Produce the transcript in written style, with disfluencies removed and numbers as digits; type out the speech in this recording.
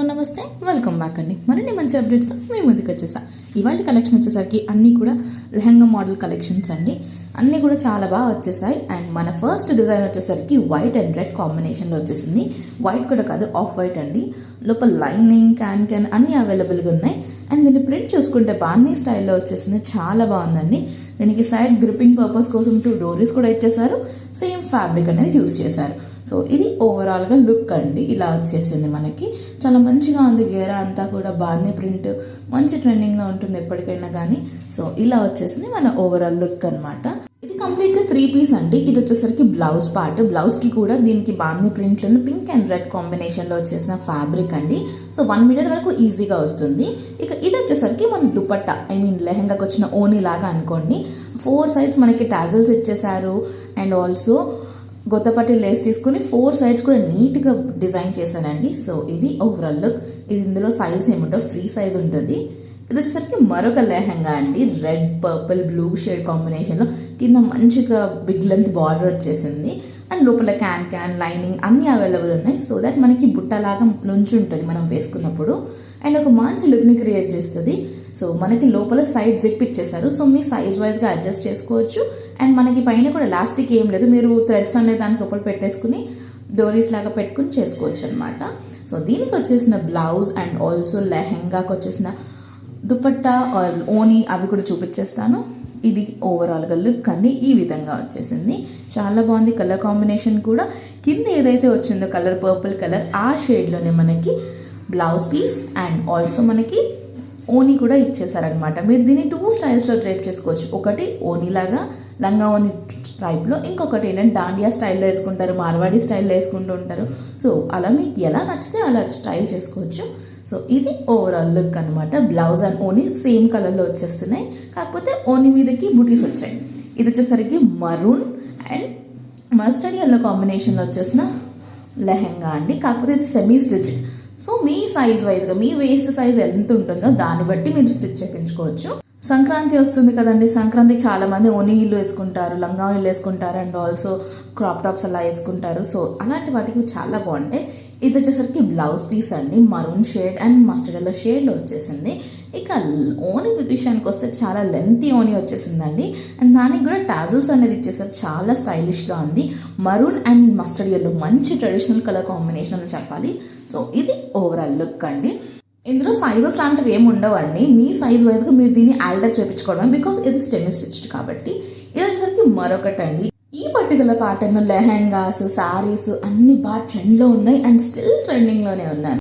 నమస్తే, welcome back అండి. మరిన్ని మంచి అప్డేట్స్తో మేము ముందుకు వచ్చేసా. ఇవాళ కలెక్షన్ వచ్చేసరికి అన్నీ కూడా లెహంగా మోడల్ కలెక్షన్స్ అండి. అన్నీ కూడా చాలా బాగా వచ్చేసాయి. అండ్ మన ఫస్ట్ డిజైన్ వచ్చేసరికి వైట్ అండ్ రెడ్ కాంబినేషన్లో వచ్చేసింది. వైట్ కూడా కాదు, ఆఫ్ వైట్ అండి. లోపల లైనింగ్ క్యాన్ అన్నీ అవైలబుల్గా ఉన్నాయి. అండ్ దీన్ని ప్రింట్ చూసుకుంటే బాన్నీ స్టైల్లో వచ్చేసింది, చాలా బాగుందండి. దీనికి సైడ్ గ్రిప్పింగ్ పర్పస్ కోసం 2 డోరీస్ కూడా ఇచ్చేసారు. సేమ్ ఫ్యాబ్రిక్ అనేది యూస్ చేశారు. సో ఇది ఓవరాల్గా లుక్ అండి. ఇలా వచ్చేసింది, మనకి చాలా మంచిగా ఉంది. గేరా అంతా కూడా బాగానే ప్రింట్ మంచి ట్రెండింగ్లో ఉంటుంది ఎప్పటికైనా కానీ. సో ఇలా వచ్చేసింది మన ఓవరాల్ లుక్ అనమాట. ఇది కంప్లీట్గా 3 పీస్ అండి. ఇది వచ్చేసరికి బ్లౌజ్ పార్ట్. బ్లౌజ్కి కూడా దీనికి బాగానే ప్రింట్లను పింక్ అండ్ రెడ్ కాంబినేషన్లో వచ్చేసిన ఫ్యాబ్రిక్ అండి. సో 1 మీటర్ వరకు ఈజీగా వస్తుంది. ఇక ఇది వచ్చేసరికి మన దుపట్టా, లెహంగాకి వచ్చిన ఓనీ లాగా అనుకోండి. 4 సైడ్స్ మనకి టాజల్స్ ఇచ్చేసారు. అండ్ ఆల్సో గొత్తపట్టి లేస్ తీసుకుని 4 సైడ్స్ కూడా నీట్గా డిజైన్ చేశానండి. సో ఇది ఓవరాల్ లుక్. ఇది ఇందులో సైజ్ ఏముంటుంది, ఫ్రీ సైజ్ ఉంటుంది. ఇది వచ్చేసరికి మరొక లెహంగా అండి. రెడ్ పర్పుల్ బ్లూ షేడ్ కాంబినేషన్లో కింద మంచిగా బిగ్ లెంత్ బార్డర్ వచ్చేసింది. అండ్ లోపల క్యాన్ లైనింగ్ అన్నీ అవైలబుల్ ఉన్నాయి. సో దట్ మనకి బుట్టలాగా నుంచి ఉంటుంది మనం వేసుకున్నప్పుడు. అండ్ ఒక మంచి లుక్ని క్రియేట్ చేస్తుంది. సో మనకి లోపల సైడ్ జిప్ ఇచ్చేసారు. సో మీ సైజ్ వైజ్గా అడ్జస్ట్ చేసుకోవచ్చు. అండ్ మనకి పైన కూడా ఎలాస్టిక్ ఏం లేదు, మీరు థ్రెడ్స్ అనేది దాని లోపల పెట్టేసుకుని డోరీస్ లాగా పెట్టుకుని చేసుకోవచ్చు అనమాట. సో దీనికి వచ్చేసిన బ్లౌజ్ అండ్ ఆల్సో లెహంగాకి వచ్చేసిన దుపట్టా ఆర్ ఓనీ అవి కూడా చూపించేస్తాను. ఇది ఓవరాల్గా లుక్ అండి. ఈ విధంగా వచ్చేసింది, చాలా బాగుంది. కలర్ కాంబినేషన్ కూడా కింద ఏదైతే వచ్చిందో కలర్ పర్పుల్ కలర్, ఆ షేడ్లోనే మనకి బ్లౌజ్ పీస్ అండ్ ఆల్సో మనకి ఓనీ కూడా ఇచ్చేసారనమాట. మీరు దీన్ని 2 స్టైల్స్లో డ్రైప్ చేసుకోవచ్చు. ఒకటి ఓనీలాగా లంగా ఓనీ టైప్లో, ఇంకొకటి ఏంటంటే దాండియా స్టైల్లో వేసుకుంటారు, మార్వాడి స్టైల్లో వేసుకుంటూ ఉంటారు. సో అలా మీకు ఎలా నచ్చితే అలా స్టైల్ చేసుకోవచ్చు. సో ఇది ఓవరాల్ లుక్ అనమాట. బ్లౌజ్ అండ్ ఓనీ సేమ్ కలర్లో వచ్చేస్తున్నాయి, కాకపోతే ఓనీ మీదకి బుటీస్ వచ్చాయి. ఇది వచ్చేసరికి మరూన్ అండ్ మస్టర్డ్ ఎల్లో కాంబినేషన్లో వచ్చేసిన లెహంగా అండి. కాకపోతే ఇది సెమీ స్టిచ్. సో మీ సైజ్ వైజ్గా మీ వేస్ట్ సైజ్ ఎంత ఉంటుందో దాన్ని బట్టి మీరు స్టిచ్ చేయించుకోవచ్చు. సంక్రాంతి వస్తుంది కదండి. సంక్రాంతికి చాలామంది ఓనీలు వేసుకుంటారు, లంగా ఓనీలు వేసుకుంటారు, అండ్ ఆల్సో క్రాప్ టాప్స్ అలా వేసుకుంటారు. సో అలాంటి వాటికి చాలా బాగుంటాయి. ఇది వచ్చేసరికి బ్లౌజ్ పీస్ అండి, maroon shade and mustard yellow షేడ్లో వచ్చేసింది. ఇక ఓనీ విషయానికి వస్తే చాలా లెంతీ ఓనీ వచ్చేసిందండి. అండ్ దానికి కూడా టాజల్స్ అనేది ఇచ్చేసారు, చాలా స్టైలిష్గా ఉంది. మరూన్ అండ్ మస్టర్డ్ ఎల్లో మంచి ట్రెడిషనల్ కలర్ కాంబినేషన్ అని చెప్పాలి. సో ఇది ఓవరాల్ లుక్ అండి. ఇందులో సైజెస్ లాంటివి ఏమి ఉండవండి. మీ సైజ్ వైజ్గా మీరు దీన్ని ఆల్టర్ చేయించుకోవడం, బికాస్ ఇది సెమీ స్టిచ్డ్ కాబట్టి. ఇది వచ్చేసరికి మరొకటి అండి. ఈ పర్టికులర్ ప్యాటర్న్ లెహంగాస్, శారీస్ అన్ని బాగా ట్రెండ్లో ఉన్నాయి అండ్ స్టిల్ ట్రెండింగ్లోనే ఉన్నాయి.